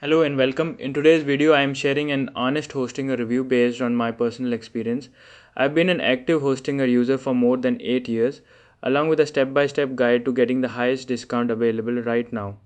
Hello and welcome. In today's video, I am sharing an honest Hostinger review based on my personal experience. I've been an active Hostinger user for more than 8 years, along with a step-by-step guide to getting the highest discount available right now.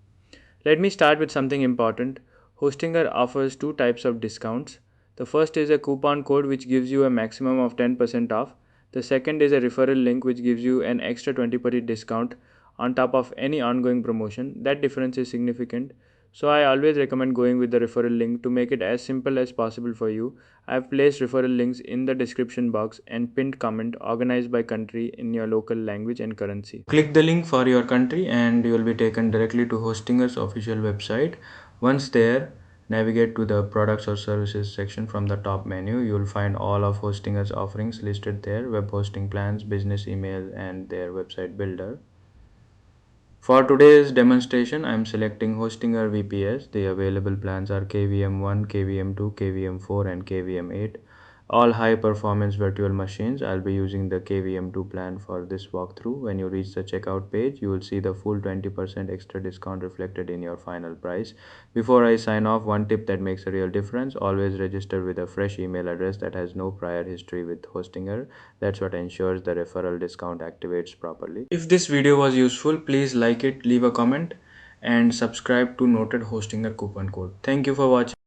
Let me start with something important. Hostinger offers two types of discounts. The first is a coupon code which gives you a maximum of 10% off. The second is a referral link which gives you an extra 20% discount on top of any ongoing promotion. That difference is significant. So I always recommend going with the referral link to make it as simple as possible for you. I've placed referral links in the description box and pinned comment organized by country in your local language and currency. Click the link for your country and you will be taken directly to Hostinger's official website. Once there, navigate to the products or services section from the top menu. You will find all of Hostinger's offerings listed there: web hosting plans, business email, and their website builder. For today's demonstration, I am selecting Hostinger VPS. The available plans are KVM1, KVM2, KVM4 and KVM8. All high performance virtual machines. I'll be using the KVM2 plan for this walkthrough. When you reach the checkout page, you will see the full 20% extra discount reflected in your final price. Before I sign off, one tip that makes a real difference: always register with a fresh email address that has no prior history with Hostinger. That's what ensures the referral discount activates properly. If this video was useful, please like it, leave a comment, and subscribe to Noted Hostinger coupon code. Thank you for watching.